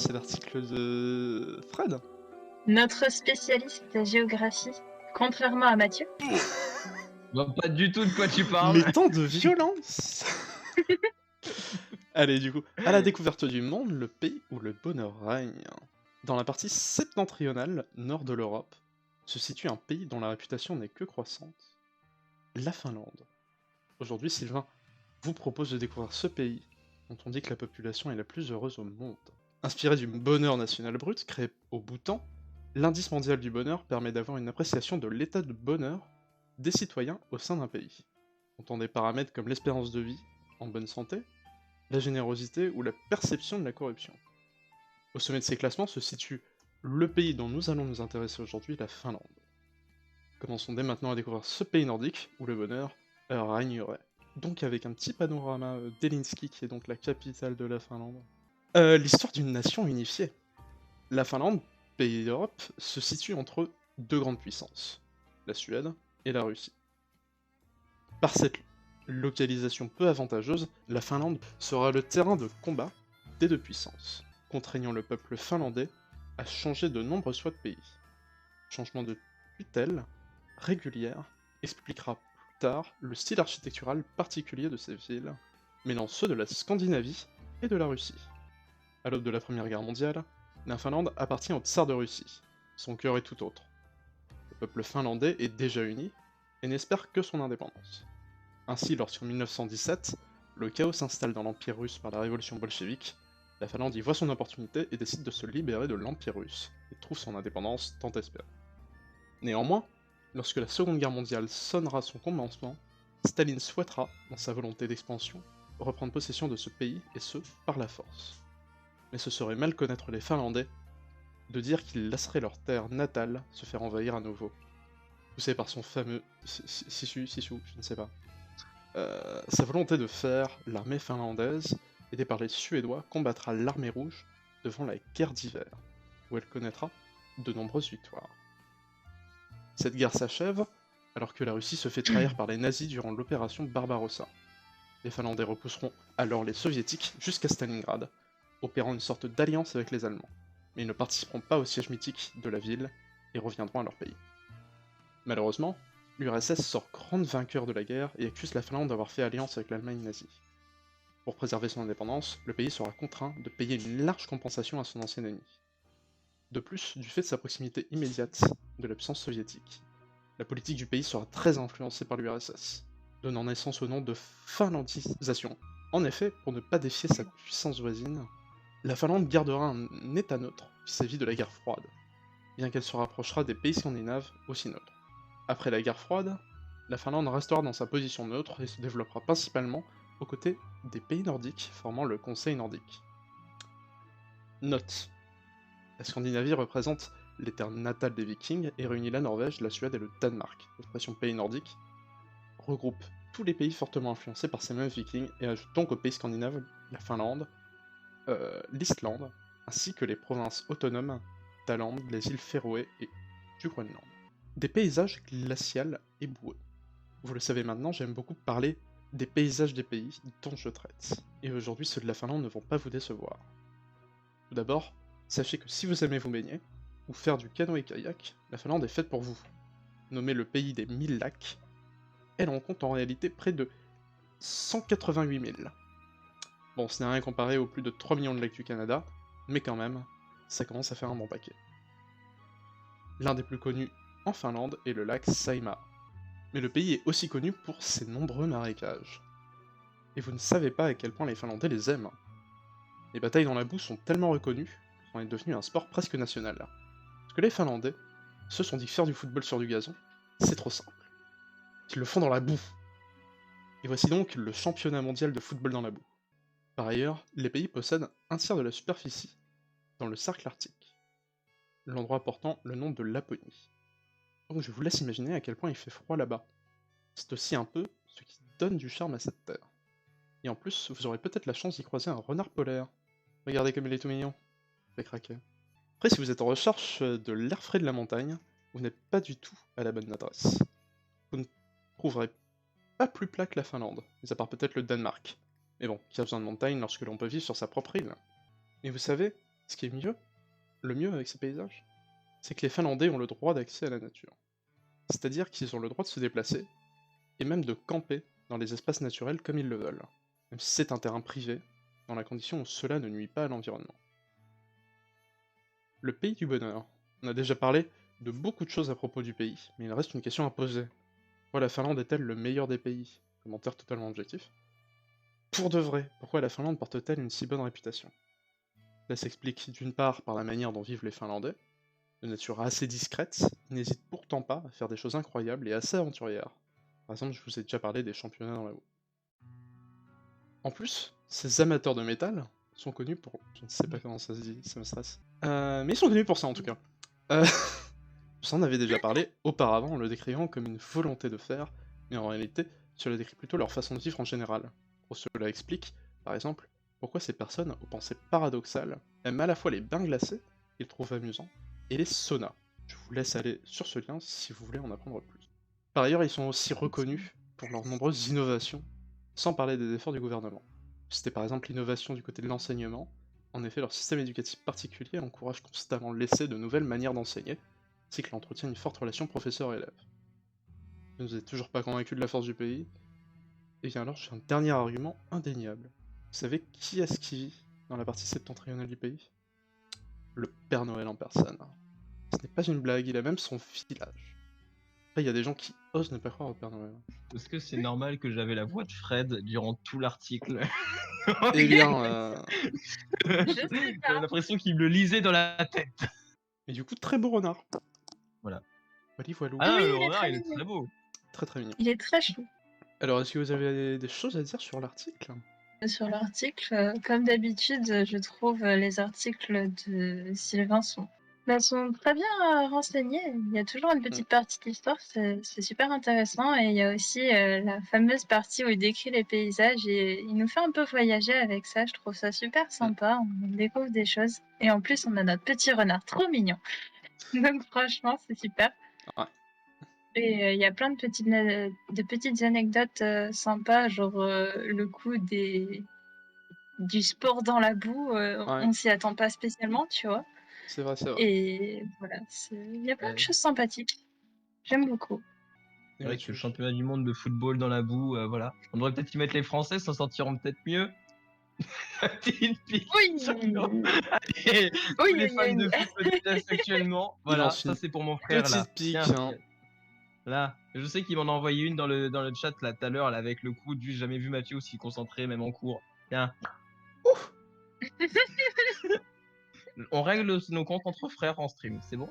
c'est l'article de Fred. Notre spécialiste de géographie, contrairement à Mathieu. Je vois pas du tout de quoi tu Mais parles. tant de violence. Allez, du coup, à la découverte du monde, le pays où le bonheur règne. Dans la partie septentrionale, nord de l'Europe, se situe un pays dont la réputation n'est que croissante, la Finlande. Aujourd'hui, Sylvain vous propose de découvrir ce pays, dont on dit que la population est la plus heureuse au monde. Inspiré du bonheur national brut créé au Bhoutan, l'indice mondial du bonheur permet d'avoir une appréciation de l'état de bonheur des citoyens au sein d'un pays, comptant des paramètres comme l'espérance de vie, en bonne santé, la générosité ou la perception de la corruption. Au sommet de ces classements se situe le pays dont nous allons nous intéresser aujourd'hui, la Finlande. Commençons dès maintenant à découvrir ce pays nordique où le bonheur régnerait. Donc avec un petit panorama d'Helsinki qui est donc la capitale de la Finlande. L'histoire d'une nation unifiée. La Finlande, pays d'Europe, se situe entre deux grandes puissances, la Suède et la Russie. Par cette localisation peu avantageuse, la Finlande sera le terrain de combat des deux puissances, contraignant le peuple finlandais à changer de nombreux choix de pays. Changement de tutelle régulière expliquera plus tard le style architectural particulier de ces villes, mêlant ceux de la Scandinavie et de la Russie. À l'aube de la Première Guerre mondiale, la Finlande appartient au tsar de Russie. Son cœur est tout autre. Le peuple finlandais est déjà uni et n'espère que son indépendance. Ainsi, lorsqu'en 1917, le chaos s'installe dans l'Empire russe par la révolution bolchevique, la Finlande y voit son opportunité et décide de se libérer de l'Empire russe, et trouve son indépendance tant espérée. Néanmoins, lorsque la Seconde Guerre mondiale sonnera son commencement, Staline souhaitera, dans sa volonté d'expansion, reprendre possession de ce pays, et ce, par la force. Mais ce serait mal connaître les Finlandais de dire qu'ils laisseraient leur terre natale se faire envahir à nouveau. Poussé par son fameux Sisu, je ne sais pas. Sa volonté de faire l'armée finlandaise, aidée par les Suédois, combattra l'armée rouge devant la guerre d'hiver, où elle connaîtra de nombreuses victoires. Cette guerre s'achève alors que la Russie se fait trahir par les nazis durant l'opération Barbarossa. Les Finlandais repousseront alors les Soviétiques jusqu'à Stalingrad, opérant une sorte d'alliance avec les Allemands, mais ils ne participeront pas au siège mythique de la ville et reviendront à leur pays. Malheureusement, l'URSS sort grande vainqueur de la guerre et accuse la Finlande d'avoir fait alliance avec l'Allemagne nazie. Pour préserver son indépendance, le pays sera contraint de payer une large compensation à son ancien ennemi. De plus, du fait de sa proximité immédiate de la puissance soviétique, la politique du pays sera très influencée par l'URSS, donnant naissance au nom de finlandisation. En effet, pour ne pas défier sa puissance voisine, la Finlande gardera un état neutre vis-à-vis de la guerre froide, bien qu'elle se rapprochera des pays scandinaves aussi neutres. Après la guerre froide, la Finlande restera dans sa position neutre et se développera principalement aux côtés des pays nordiques formant le Conseil nordique. Note: la Scandinavie représente les terres natales des Vikings et réunit la Norvège, la Suède et le Danemark. L'expression pays nordique regroupe tous les pays fortement influencés par ces mêmes Vikings et ajoute donc aux pays scandinaves la Finlande, l'Islande, ainsi que les provinces autonomes d'Åland, les îles Féroé et du Groenland. Des paysages glacials et boueux. Vous le savez maintenant, j'aime beaucoup parler des paysages des pays dont je traite. Et aujourd'hui, ceux de la Finlande ne vont pas vous décevoir. Tout d'abord, sachez que si vous aimez vous baigner, ou faire du canoë-kayak, la Finlande est faite pour vous. Nommée le pays des 1000 lacs, elle en compte en réalité près de 188 000. Bon, ce n'est rien comparé aux plus de 3 millions de lacs du Canada, mais quand même, ça commence à faire un bon paquet. L'un des plus connus en Finlande est le lac Saimaa. Mais le pays est aussi connu pour ses nombreux marécages. Et vous ne savez pas à quel point les Finlandais les aiment. Les batailles dans la boue sont tellement reconnues qu'en est devenu un sport presque national. Parce que les Finlandais se sont dit que faire du football sur du gazon, c'est trop simple. Ils le font dans la boue. Et voici donc le championnat mondial de football dans la boue. Par ailleurs, les pays possèdent un tiers de la superficie dans le cercle arctique, l'endroit portant le nom de Laponie. Donc je vous laisse imaginer à quel point il fait froid là-bas. C'est aussi un peu ce qui donne du charme à cette terre. Et en plus, vous aurez peut-être la chance d'y croiser un renard polaire. Regardez comme il est tout mignon. Fait craquer. Après, si vous êtes en recherche de l'air frais de la montagne, vous n'êtes pas du tout à la bonne adresse. Vous ne trouverez pas plus plat que la Finlande, mis à part peut-être le Danemark. Mais bon, qui a besoin de montagne lorsque l'on peut vivre sur sa propre île? Mais vous savez, Ce qui est le mieux avec ces paysages, c'est que les Finlandais ont le droit d'accès à la nature. C'est-à-dire qu'ils ont le droit de se déplacer, et même de camper dans les espaces naturels comme ils le veulent, même si c'est un terrain privé, dans la condition où cela ne nuit pas à l'environnement. Le pays du bonheur. On a déjà parlé de beaucoup de choses à propos du pays, mais il reste une question à poser. Pourquoi la Finlande est-elle le meilleur des pays? Commentaire totalement objectif. Pour de vrai, pourquoi la Finlande porte-t-elle une si bonne réputation? Cela s'explique d'une part par la manière dont vivent les Finlandais, de nature assez discrète, ils n'hésitent pourtant pas à faire des choses incroyables et assez aventurières. Par exemple, je vous ai déjà parlé des championnats dans la boue. En plus, ces amateurs de métal sont connus pour... Je ne sais pas comment ça se dit, ça me stresse. Mais ils sont connus pour ça en tout cas. Euh... J'en avais déjà parlé auparavant en le décrivant comme une volonté de faire, mais en réalité, cela décrit plutôt leur façon de vivre en général. Cela explique, par exemple, pourquoi ces personnes aux pensées paradoxales aiment à la fois les bains glacés, qu'ils trouvent amusants, et les saunas. Je vous laisse aller sur ce lien si vous voulez en apprendre plus. Par ailleurs, ils sont aussi reconnus pour leurs nombreuses innovations, sans parler des efforts du gouvernement. C'était par exemple l'innovation du côté de l'enseignement. En effet, leur système éducatif particulier encourage constamment l'essai de nouvelles manières d'enseigner, ainsi que l'entretien d'une forte relation professeur-élève. Vous n'êtes toujours pas convaincu de la force du pays? Et bien alors, j'ai un dernier argument indéniable. Vous savez qui est-ce qui vit dans la partie septentrionale du pays? Le Père Noël en personne. Ce n'est pas une blague, il a même son village. Après, il y a des gens qui osent ne pas croire au Père Noël. Est-ce que c'est normal que j'avais la voix de Fred durant tout l'article? Eh bien, Je sais J'ai pas. l'impression qu'il me le lisait dans la tête. et du coup, très beau renard. Voilà. Wally voilou. Ah, Oui, le il est renard, très il est mignon. très beau. Très très mignon. Il est très chou. Alors, est-ce que vous avez des choses à dire sur l'article? Sur l'article, comme d'habitude, je trouve les articles de Sylvain sont très bien renseignés. Il y a toujours une petite partie d'histoire, c'est super intéressant. Et il y a aussi la fameuse partie où il décrit les paysages et il nous fait un peu voyager avec ça. Je trouve ça super sympa. On découvre des choses. Et en plus, on a notre petit renard trop mignon. Donc franchement, c'est super. Ouais. Et il y a plein de petites anecdotes sympas, genre le coup du sport dans la boue, Ouais. on s'y attend pas spécialement, tu vois. C'est vrai, c'est vrai. Et voilà, il y a plein de choses sympathiques. J'aime beaucoup. C'est vrai que le championnat du monde de football dans la boue, voilà. On devrait peut-être y mettre les Français, s'en sortiront peut-être mieux. Petite pique. Oui. Allez, tous Oui, les oui, fans oui. de foot me détestent actuellement. Il Voilà, lance ça une c'est pour mon frère là. petite pique, Tiens, hein. là, je sais qu'il m'en a envoyé une dans le chat là tout à l'heure là, avec le coup du jamais vu Mathieu aussi concentré même en cours. Tiens. On règle nos comptes entre frères en stream, c'est bon?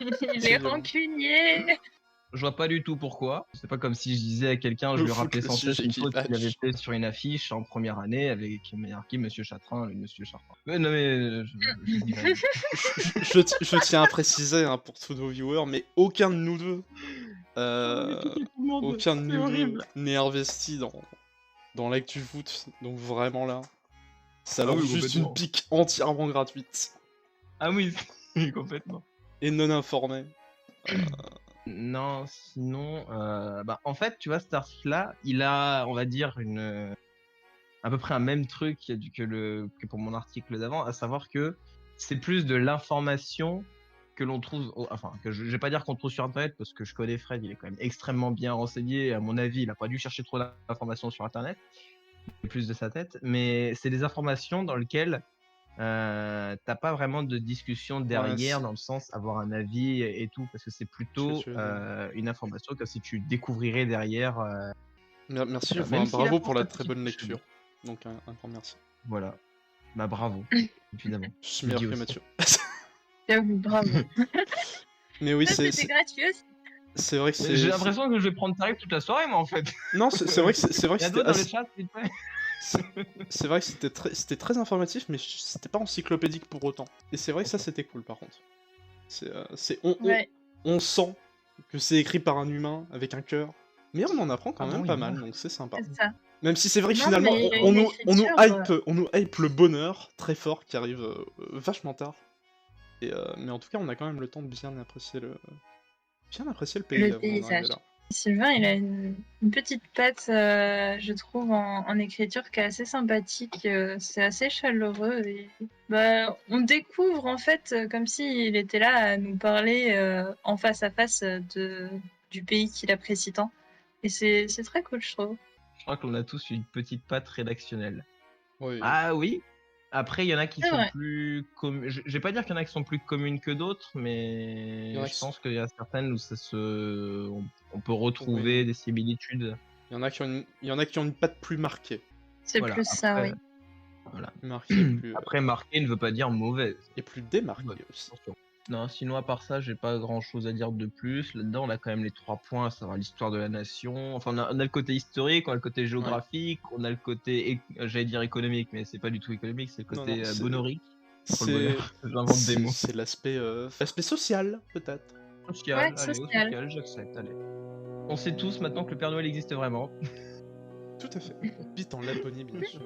Il C'est est violent. rancunier. Je vois pas du tout pourquoi. C'est pas comme si je disais à quelqu'un, je Le lui foot, rappelais le sans cesse sujet une qui faute qu'il avait fâche. fait sur une affiche en première année avec marqué Monsieur Chatrin, le Monsieur Chartrand. Non mais je dis rien. Je tiens à préciser hein, pour tous nos viewers, mais aucun de nous deux, aucun de C'est nous deux horrible. n'est investi dans l'actu foot, donc vraiment là, ça Ah lance oui, juste une complètement. pique entièrement gratuite Ah oui, complètement. et non informée. Non, sinon, bah en fait, tu vois, cet article-là, il a, on va dire, à peu près un même truc que pour mon article d'avant, à savoir que c'est plus de l'information que l'on trouve, enfin, que je vais pas dire qu'on trouve sur Internet parce que je connais Fred, il est quand même extrêmement bien renseigné. À mon avis, il a pas dû chercher trop d'informations sur Internet, plus de sa tête, mais c'est des informations dans lesquelles t'as pas vraiment de discussion derrière, c'est- dans le sens avoir un avis et tout, parce que c'est Je vois plutôt ce que tu veux dire. une information comme si tu découvrirais derrière. Merci, enfin, Même s'il bravo apporte pour la sa très petite bonne touche, lecture. Donc un grand merci. voilà. Bah bravo, évidemment. Je suis Je le meilleur dis que aussi. Mathieu. J'avoue, bravo. Mais oui, Ça, c'était gratuit aussi. c'est vrai que Mais j'ai l'impression que je vais prendre tarif toute la soirée, moi, en fait. Non, c'est vrai que c'est vrai Il y que a c'était d'autres dans le assez... chat, s'il te plaît. C'est vrai que c'était très informatif, mais c'était pas encyclopédique pour autant. Et c'est vrai que ça, c'était cool, par contre. Ouais, On sent que c'est écrit par un humain, avec un cœur. Mais on en apprend quand Ah même bon, pas il mal, mange. donc c'est sympa. c'est ça. Même si c'est vrai que Non, finalement, mais il y a on une nous écriture. on nous hype le bonheur très fort, qui arrive vachement tard. Et, mais en tout cas, on a quand même le temps de bien apprécier le pays Le avant d'en arriver paysage. là. Sylvain, il a une petite patte, je trouve, en écriture qui est assez sympathique. C'est assez chaleureux. Et, bah, on découvre, en fait, comme s'il était là à nous parler en face à face du pays qu'il apprécie tant. Et c'est très cool, je trouve. Je crois qu'on a tous une petite patte rédactionnelle. Oui. Ah oui. Après, il y en a qui C'est sont vrai. plus je vais pas dire qu'il y en a qui sont plus communes que d'autres, Il y en mais a je qui pense qu'il y a certaines où on peut retrouver Oui. des similitudes. Il y en a qui ont une patte plus marquée. C'est Voilà, plus ça, après, oui. voilà. Marquée, plus, Après, marqué ne veut pas dire mauvaise. et plus démarquée Ouais, aussi. attention. Non, sinon, à part ça, j'ai pas grand chose à dire de plus. Là-dedans, on a quand même les 3 points, à savoir l'histoire de la nation. Enfin, on a le côté historique, on a le côté géographique, on a le côté, j'allais dire économique, mais c'est pas du tout économique, c'est le Non, non, côté bonorique. Pour le c'est bonheur, j'invente des mots. c'est l'aspect social, peut-être. Ouais, Social, allez, au social. social, j'accepte, allez. On sait tous maintenant que le Père Noël existe vraiment. Tout à fait. Vite en Laponie, bien sûr.